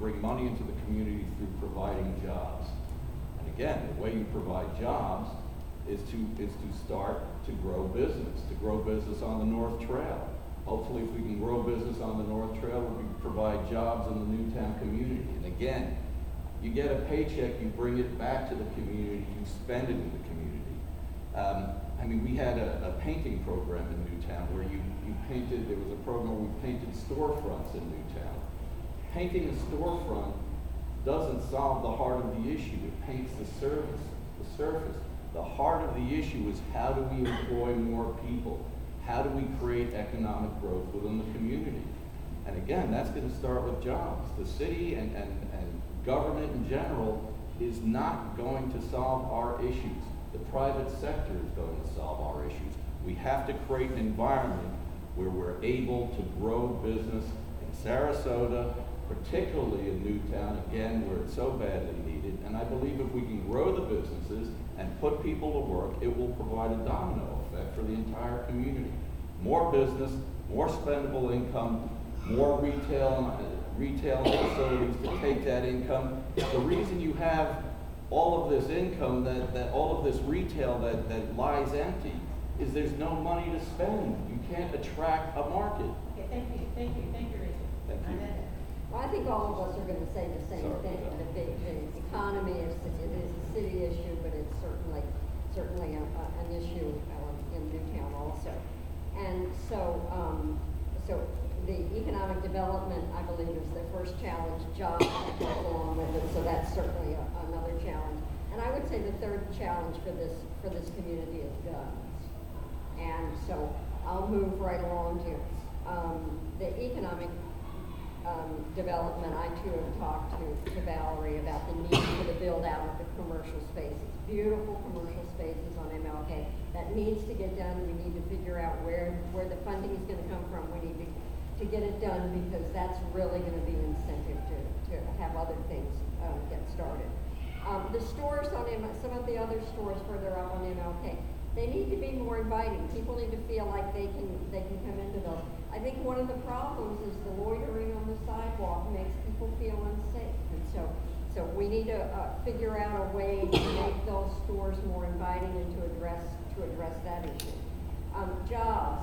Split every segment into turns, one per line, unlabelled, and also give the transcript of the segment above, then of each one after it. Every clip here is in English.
bring money into the community through providing jobs. And again, the way you provide jobs is to start to grow business on the North Trail. Hopefully, if we can grow business on the North Trail, we can provide jobs in the Newtown community. And again, you get a paycheck, you bring it back to the community, you spend it in the community. I mean, we had a painting program in Newtown where you painted, there was a program where we painted storefronts in Newtown. Painting a storefront doesn't solve the heart of the issue, it paints the surface. The heart of the issue is how do we employ more people? How do we create economic growth within the community? And again, that's going to start with jobs. The city and government in general is not going to solve our issues. The private sector is going to solve our issues. We have to create an environment where we're able to grow business in Sarasota, particularly in Newtown, again, where it's so badly needed. And I believe if we can grow the businesses and put people to work, it will provide a domino effect for the entire community. More business, more spendable income, more retail facilities to take that income. The reason you have all of this income, that all of this retail that lies empty, is there's no money to spend. You can't attract a market.
Okay, thank you, Rachel.
Thank you.
Well, I think all of us are going to say the same thing. The economy is a city issue, but it's certainly an issue in Newtown also. And so the economic development, I believe, is the first challenge. Jobs that goes along with it, so that's certainly another challenge. And I would say the third challenge for this community is guns. And so I'll move right along to the economic development. I too have talked to Valerie about the need for the build out of the commercial spaces, beautiful commercial spaces on MLK. That needs to get done. We need to figure out where the funding is going to come from. We need to get it done because that's really going to be an incentive to have other things get started. The stores on some of the other stores further up on MLK, they need to be more inviting. People need to feel like they can come into those. I think one of the problems is the loitering on the sidewalk makes people feel unsafe, and so we need to figure out a way to make those stores more inviting and to address that issue. Jobs.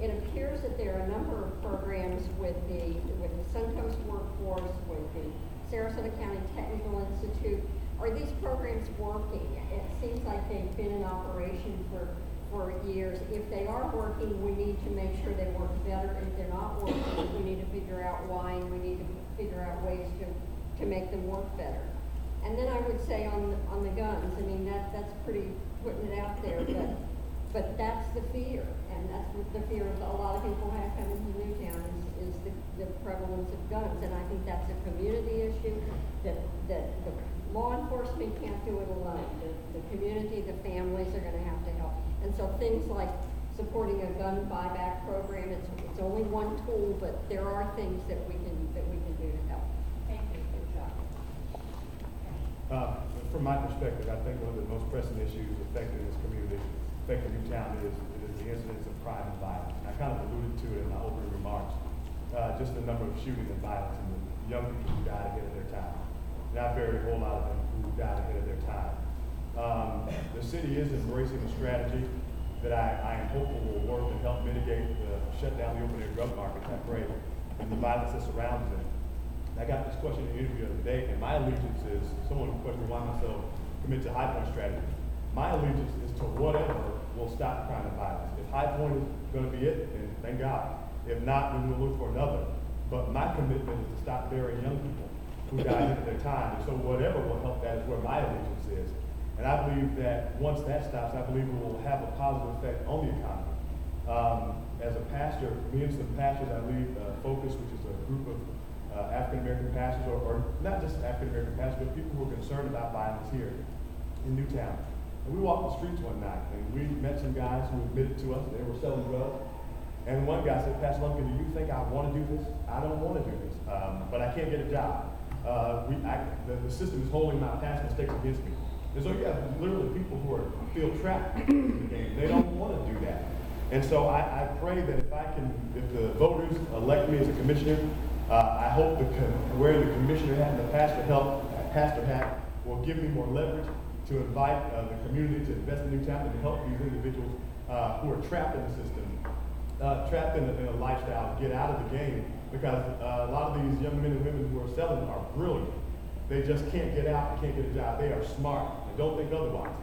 It appears that there are a number of programs with the Suncoast Workforce, with the Sarasota County Technical Institute. Are these programs working? It seems like they've been in operation for years. If they are working, we need to make sure they work better. If they're not working, we need to figure out why, and we need to figure out ways to make them work better. And then I would say on the guns, I mean, that's pretty putting it out there, but that's the fear, and that's what the fear that a lot of people have coming to Newtown is the prevalence of guns. And I think that's a community issue that the law enforcement can't do it alone. The community, the families are going to have to help. And so things like supporting a gun buyback program, it's only one tool, but there are things that we can do to help.
Thank you.
Good job.
From my perspective, I think one of the most pressing issues affecting this community, affecting Newtown, is the incidence of crime and violence. And I kind of alluded to it in my opening remarks. Just the number of shootings and violence and the young people who died ahead of their time. Not very a whole lot of them who died ahead of their time. The city is embracing a strategy that I am hopeful will work and help mitigate shut down the open-air drug market, that rate, and the violence that surrounds it. And I got this question in the interview the other day, and my allegiance is, someone who questioned why myself commit to High Point strategy. My allegiance is to whatever will stop crime and violence. If High Point is going to be it, then thank God. If not, then we'll look for another. But my commitment is to stop burying young people who die at their time. And so whatever will help that is where my allegiance is. And I believe that once that stops, I believe it will have a positive effect on the economy. As a pastor, me and some pastors, I lead Focus, which is a group of African-American pastors, or not just African-American pastors, but people who are concerned about violence here in Newtown. And we walked the streets one night, and we met some guys who admitted to us that they were selling drugs. And one guy said, Pastor Lumpkin, do you think I want to do this? I don't want to do this, but I can't get a job. The system is holding my past mistakes against me. And so you have literally people who feel trapped in the game. They don't want to do that. And so I pray that if the voters elect me as a commissioner, I hope wearing the commissioner hat and the pastor hat will give me more leverage to invite the community to invest in Newtown and to help these individuals who are trapped in the system, trapped in a lifestyle, get out of the game, because a lot of these young men and women who are selling are brilliant. They just can't get out, they can't get a job. They are smart. They don't think otherwise.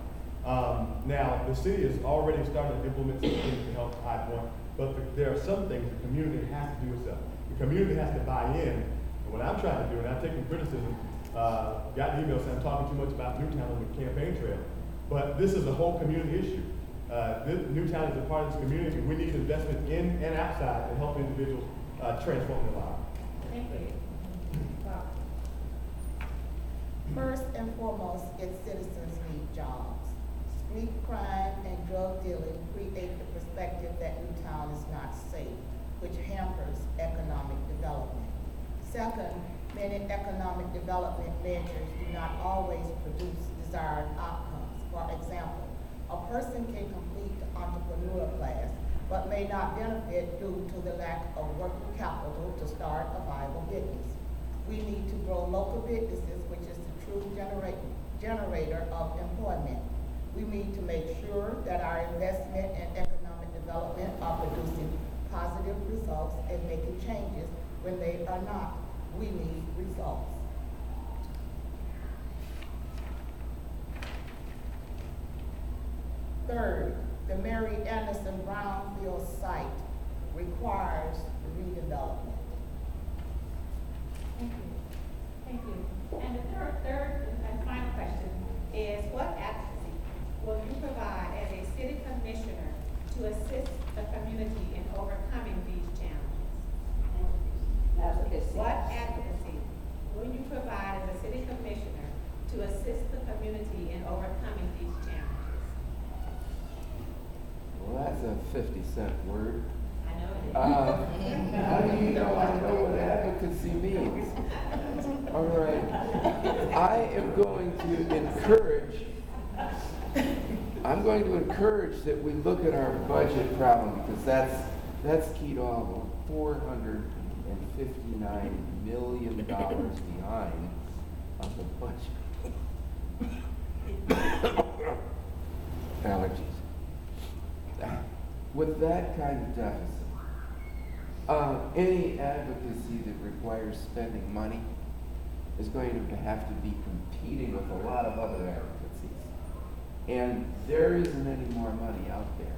Now, the city has already started to implement some things to help High Point, but there are some things the community has to do itself. The community has to buy in. And what I'm trying to do, and I've taken criticism, got an email saying I'm talking too much about Newtown on the campaign trail, but this is a whole community issue. Newtown is a part of this community. We need investment in and outside to help individuals transform their lives.
Thank you. Wow.
First and foremost, its citizens need jobs. Street crime and drug dealing create the perspective that Newtown is not safe, which hampers economic development. Second, many economic development ventures do not always produce desired outcomes. For example, a person can complete the entrepreneur class, but may not benefit due to the lack of working capital to start a viable business. We need to grow local businesses, which is the true generator of employment. We need to make sure that our investment in economic development are producing positive results and making changes when they are not. We need results. Third, the Mary Anderson Brownfield site requires redevelopment.
Thank you. Thank you. And the third and final question is, what advocacy will you provide as a city commissioner to assist the community in overcoming these challenges?
Advocacy.
What advocacy will you provide as a city commissioner to assist the community in overcoming these challenges?
Well, that's a 50-cent word.
I know it is.
How do you know I know what advocacy means? All right. I am going to encourage that we look at our budget problem, because that's key to all of $459 million behind on the budget. Allergies. With that kind of deficit, any advocacy that requires spending money is going to have to be competing with a lot of other advocacies. And there isn't any more money out there.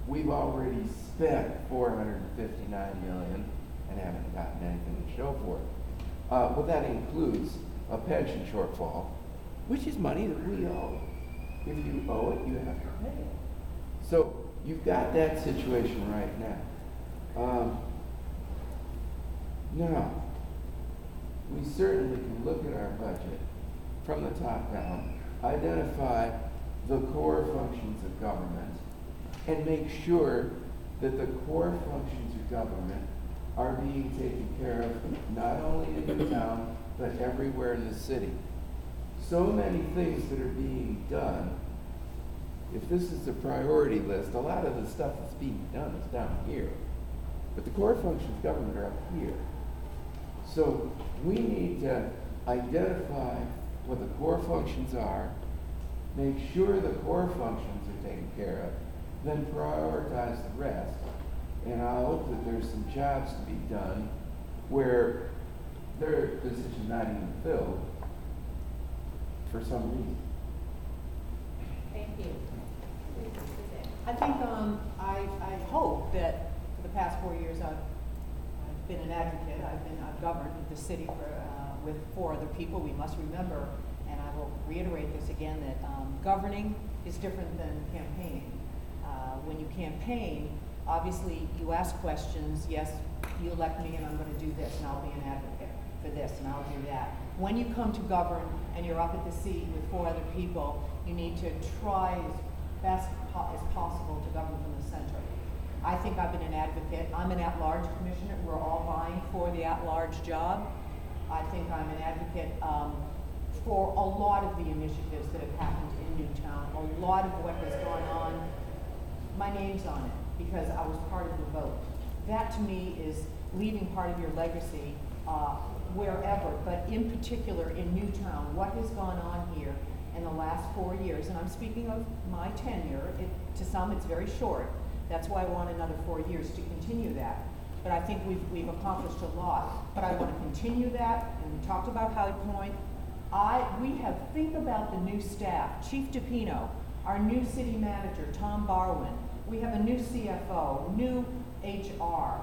We've already spent $459 million and haven't gotten anything to show for it. Well, that includes a pension shortfall, which is money that we owe. If you owe it, you have to pay it. So you've got that situation right now. Now, we certainly can look at our budget from the top down, identify the core functions of government, and make sure that the core functions of government are being taken care of not only in Newtown, but everywhere in the city. So many things that are being done. If this is the priority list, a lot of the stuff that's being done is down here. But the core functions of government are up here. So we need to identify what the core functions are, make sure the core functions are taken care of, then prioritize the rest. And I hope that there's some jobs to be done where their position is not even filled for some reason.
Thank you.
I think I hope that for the past 4 years I've been an advocate. I've governed the city with 4 other people. We must remember, and I will reiterate this again, that governing is different than campaigning. When you campaign, obviously you ask questions. Yes, you elect me, and I'm going to do this, and I'll be an advocate for this, and I'll do that. When you come to govern and you're up at the seat with 4 other people, you need to try as best as possible to govern from the center. I think I've been an advocate. I'm an at-large commissioner. We're all vying for the at-large job. I think I'm an advocate for a lot of the initiatives that have happened in Newtown, a lot of what has gone on. My name's on it because I was part of the vote. That to me is leaving part of your legacy wherever, but in particular in Newtown, what has gone on here in the last 4 years, and I'm speaking of my tenure, to some it's very short, that's why I want another 4 years to continue that. But I think we've accomplished a lot, but I want to continue that, and we talked about High Point. Think about the new staff, Chief DePino, our new city manager, Tom Barwin. We have a new CFO, new HR.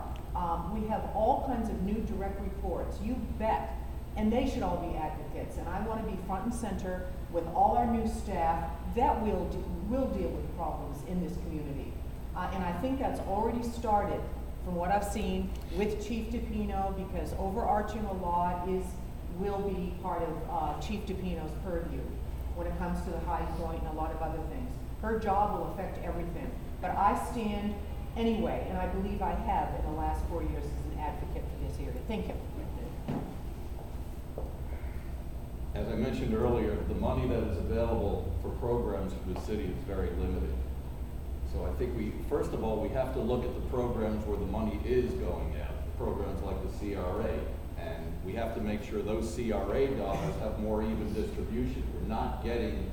We have all kinds of new direct reports, you bet. And they should all be advocates. And I want to be front and center with all our new staff that will deal with problems in this community. And I think that's already started from what I've seen with Chief DePino, because overarching a law will be part of Chief DePino's purview when it comes to the High Point and a lot of other things. Her job will affect everything. But I stand anyway, and I believe I have in the last 4 years as an advocate for this area. Thank you.
As I mentioned earlier, the money that is available for programs for the city is very limited. So I think first of all, we have to look at the programs where the money is going out, programs like the CRA. And we have to make sure those CRA dollars have more even distribution. We're not getting,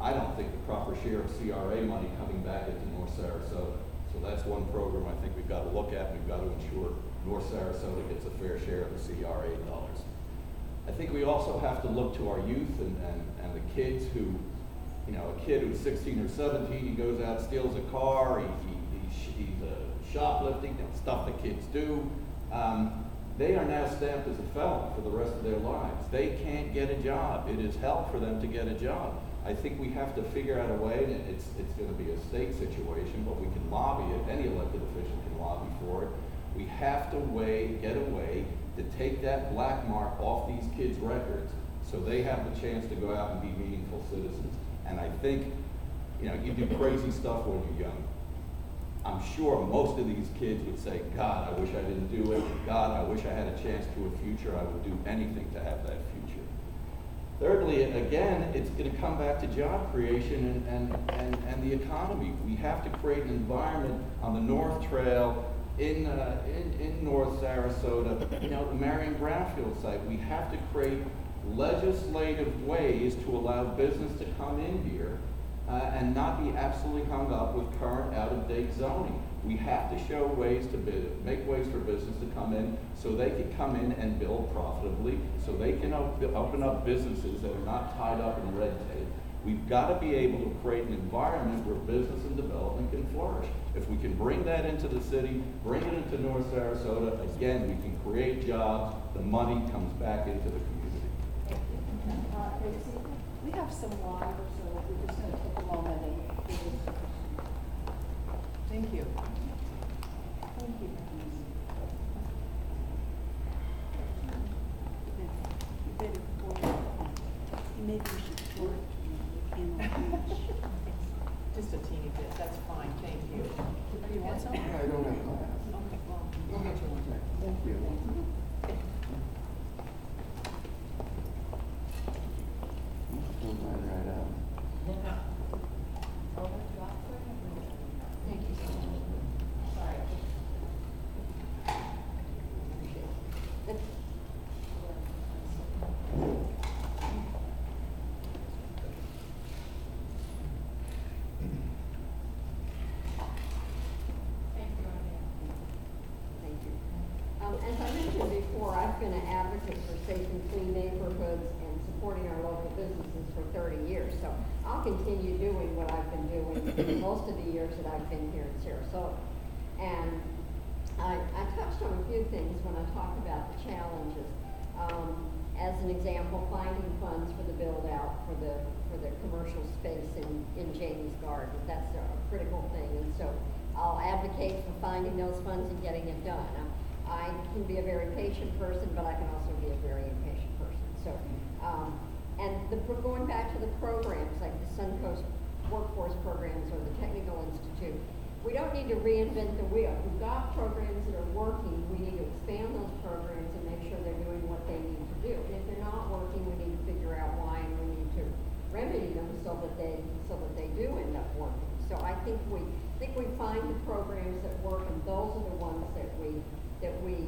I don't think, the proper share of CRA money coming back into North Sarasota. So that's one program I think we've got to look at. We've got to ensure North Sarasota gets a fair share of the CRA dollars. I think we also have to look to our youth and the kids who, a kid who's 16 or 17, he goes out, steals a car, he's shoplifting, stuff that kids do. They are now stamped as a felon for the rest of their lives. They can't get a job. It is hell for them to get a job. I think we have to figure out a way, and it's going to be a state situation, but we can lobby it. Any elected official can lobby for it. We have to get a way to take that black mark off these kids' records so they have the chance to go out and be meaningful citizens. And I think, you do crazy stuff when you're young. I'm sure most of these kids would say, God, I wish I didn't do it. God, I wish I had a chance to a future. I would do anything to have that future. Thirdly, again, it's going to come back to job creation and the economy. We have to create an environment on the North Trail, in North Sarasota, the Marion Brownfield site. We have to create legislative ways to allow business to come in here and not be absolutely hung up with current out-of-date zoning. We have to show ways to make ways for business to come in so they can come in and build profitably, so they can open up businesses that are not tied up in red tape. We've got to be able to create an environment where business and development can flourish. If we can bring that into the city, bring it into North Sarasota, again, we can create jobs, the money comes back into the community.
Daisy, we have some live, so we're just going to take a moment and do this.
Thank you.
Thank you. Maybe we should short.
Just a teeny bit, that's fine, thank you. Do you want some?
I don't have class.
Okay, well, we'll get you one.
Thank you. Pull mine right out.
Thank you so much. Sorry.
Thank you. As I mentioned before, I've been an advocate for safe and clean neighborhoods and supporting our local businesses for 30 years. So I'll continue doing what I've been doing most of the years that I've been here in Sarasota. And I touched on a few things when I talked about the challenges. As an example, finding funds for the build out for the commercial space in Jamie's Garden. That's a critical thing. And so I'll advocate for finding those funds and getting it done. I can be a very patient person, but I can also be a very impatient person. So, going back to the programs like the Suncoast Workforce Programs or the Technical Institute, we don't need to reinvent the wheel. We've got programs that are working. We need to expand those programs and make sure they're doing what they need to do. And if they're not working, we need to figure out why, and we need to remedy them so that they do end up working. So I think we find the programs that work, and those are the ones that we that we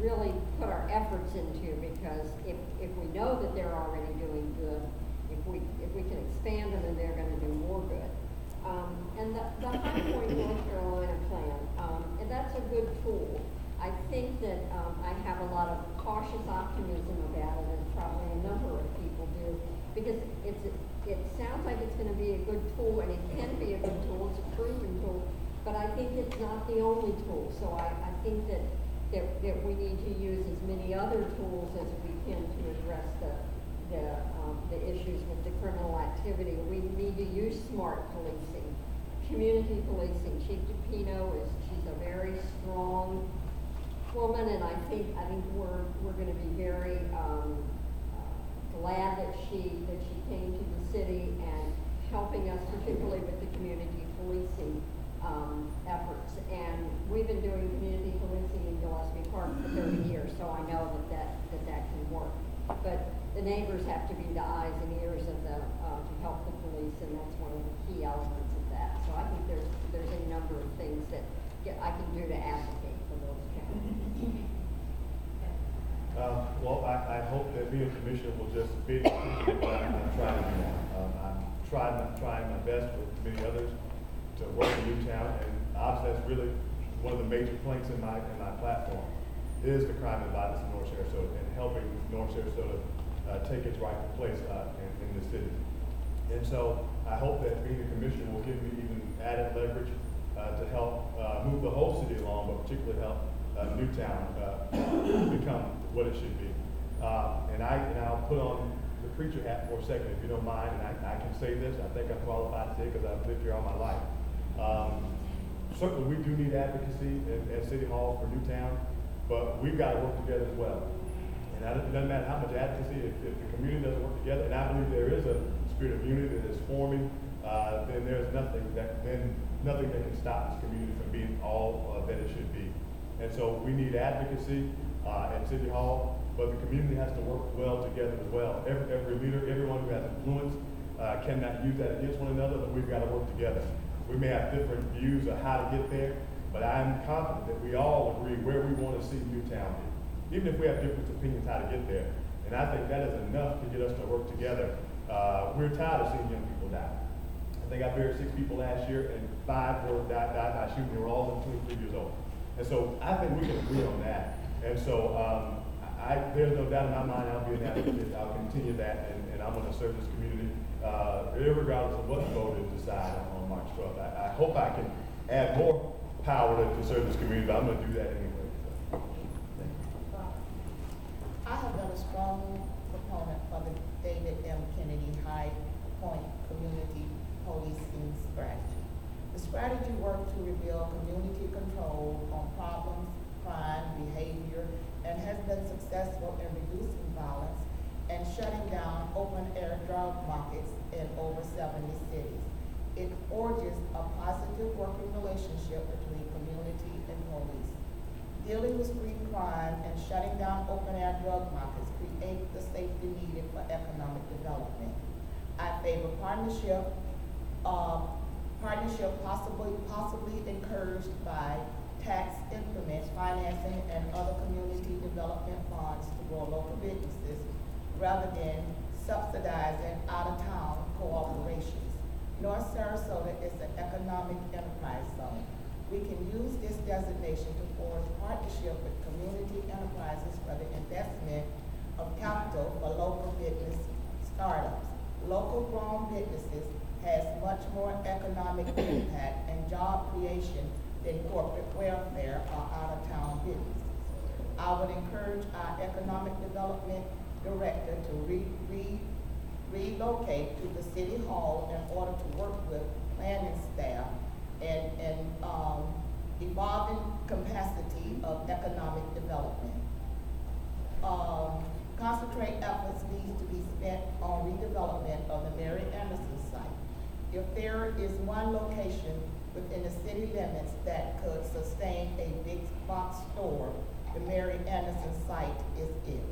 really put our efforts into, because if we know that they're already doing good, if we can expand them, then they're going to do more good. And the High Point, North Carolina plan, and that's a good tool. I think that I have a lot of cautious optimism about it, as probably a number of people do, because it sounds like it's going to be a good tool, and it can be a good tool. It's a proven tool, but I think it's not the only tool. So I think that we need to use as many other tools as we can to address the issues with the criminal activity. We need to use smart policing, community policing. Chief DePino she's a very strong woman, and I think we're going to be very glad that she came to the city and helping us, particularly with the community policing efforts. And we've been doing community policing in Gillespie Park for 30 years, so I know that can work. But the neighbors have to be the eyes and ears of to help the police, and that's one of the key elements of that. So I think there's a number of things that I can do to advocate for those challenges.
Well, I hope that being a commissioner will just be, I'm trying to do that. I'm trying my best with many others to work in Newtown, and obviously that's really one of the major planks in my platform is the crime and violence in North Sarasota, and helping North Sarasota take its rightful place in the city. And so I hope that being a commissioner will give me even added leverage to help move the whole city along, but particularly help Newtown become what it should be. And I'll put on the preacher hat for a second, if you don't mind, and I can say this. I think I'm qualified to say it because I've lived here all my life. Certainly, we do need advocacy at City Hall for Newtown, but we've got to work together as well. And it doesn't matter how much advocacy, if the community doesn't work together, and I believe there is a spirit of unity that is forming, then there's nothing that can stop this community from being all that it should be. And so we need advocacy at City Hall, but the community has to work well together as well. Every leader, everyone who has influence cannot use that against one another, but we've got to work together. We may have different views of how to get there, but I'm confident that we all agree where we want to see Newtown be, even if we have different opinions how to get there. And I think that is enough to get us to work together. We're tired of seeing young people die. I think I buried 6 people last year, and 5 died by shooting. They were all 23 years old. And so I think we can agree on that. And so there's no doubt in my mind I'll be an advocate. I'll continue that, and I'm going to serve this community, regardless of what the voters decide on March 12th. I hope I can add more power to serve this community, but I'm going to do that anyway. So.
I have been a strong proponent for the David M. Kennedy High Point Community Policing Strategy. The strategy worked to rebuild community control on problems, crime, behavior, and has been successful in reducing violence and shutting down open-air drug markets in over 70 cities. It forges a positive working relationship between community and police. Dealing with street crime and shutting down open-air drug markets create the safety needed for economic development. I favor partnership possibly encouraged by tax increments, financing, and other community development funds to grow local businesses rather than subsidizing out-of-town cooperations. North Sarasota is an economic enterprise zone. We can use this designation to forge partnership with community enterprises for the investment of capital for local business startups. Local grown businesses has much more economic impact and job creation than corporate welfare or out-of-town businesses. I would encourage our economic development director to relocate to the City Hall in order to work with planning staff and evolving capacity of economic development. Concentrate efforts needs to be spent on redevelopment of the Mary Anderson site. If there is one location within the city limits that could sustain a big box store, the Mary Anderson site is it.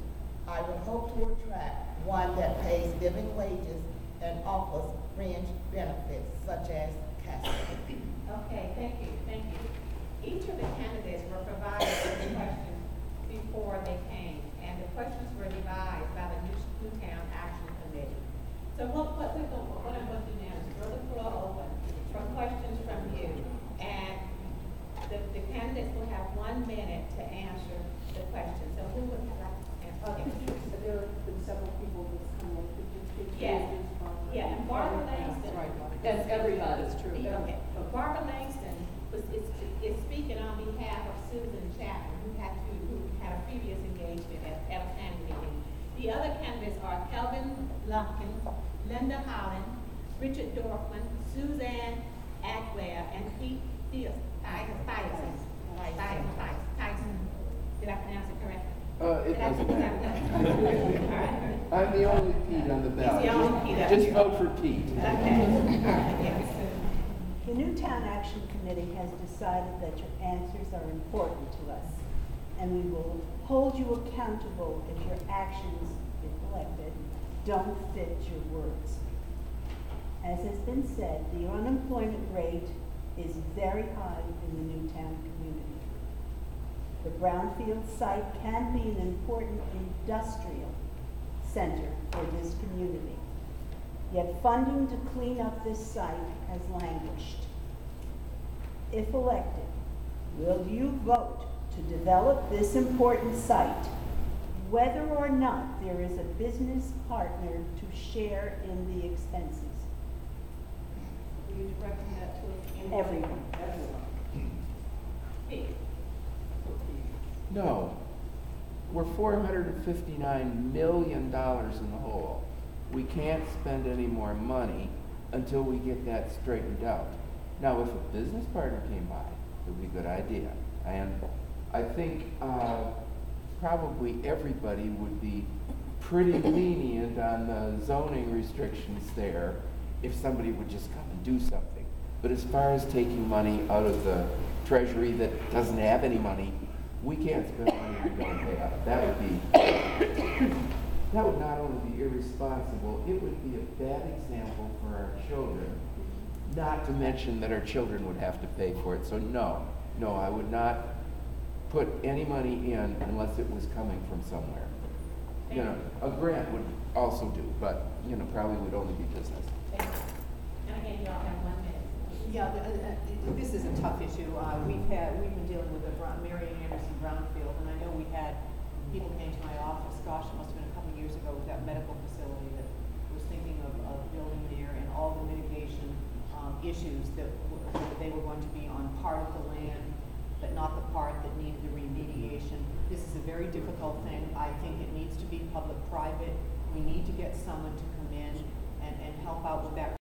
I would hope to attract one that pays living wages and offers fringe benefits such as CASA.
Okay, thank you. each of the candidates were provided with the questions before they came, and the questions were devised by the Newtown Action Committee. So what I'm going to do now is throw the floor open for questions from you, and the candidates will have 1 minute to answer the question. So who would like to answer? Okay.
There have been several people that's come in. Could you
Yes.
introduce Barbara?
Yeah, and Barbara Langston.
And everybody, it's true.
Okay, but Barbara Langston is speaking on behalf of Susan Chapman, who had a previous engagement at a planning meeting. The other candidates are Kelvin Lumpkin, Linda Holland, Richard Dorfman, Suzanne Atwell, and Pete Tyson. Did I pronounce it correctly?
It doesn't matter.
All right.
I'm the only Pete on the ballot.
He's the only Pete.
Just vote for Pete.
Okay.
The Newtown Action Committee has decided that your answers are important to us, and we will hold you accountable if your actions, if elected, don't fit your words. As has been said, the unemployment rate is very high in the Newtown community. The brownfield site can be an important industrial center for this community. Yet funding to clean up this site has languished. If elected, will you vote to develop this important site, whether or not there is a business partner to share in the expenses?
Will you direct that to anybody?
Everyone.
Pete.
No. We're $459 million in the hole. We can't spend any more money until we get that straightened out. Now, if a business partner came by, it would be a good idea. And I think probably everybody would be pretty lenient on the zoning restrictions there if somebody would just come and do something. But as far as taking money out of the treasury that doesn't have any money, we can't spend money we don't have. That would not only be irresponsible, it would be a bad example for our children, not to mention that our children would have to pay for it. So no, I would not put any money in unless it was coming from somewhere. You know, a grant would also do, but, you know, probably would only be business.
Thank you. And again, you all have 1 minute.
Yeah, this is a tough issue. We've been dealing with the Mary Anderson brownfield, and I know we had people came to my office, gosh, it must have been a couple of years ago, with that medical facility that was thinking of building there, and all the mitigation issues that they were going to be on part of the land, but not the part that needed the remediation. This is a very difficult thing. I think it needs to be public-private. We need to get someone to come in and help out with that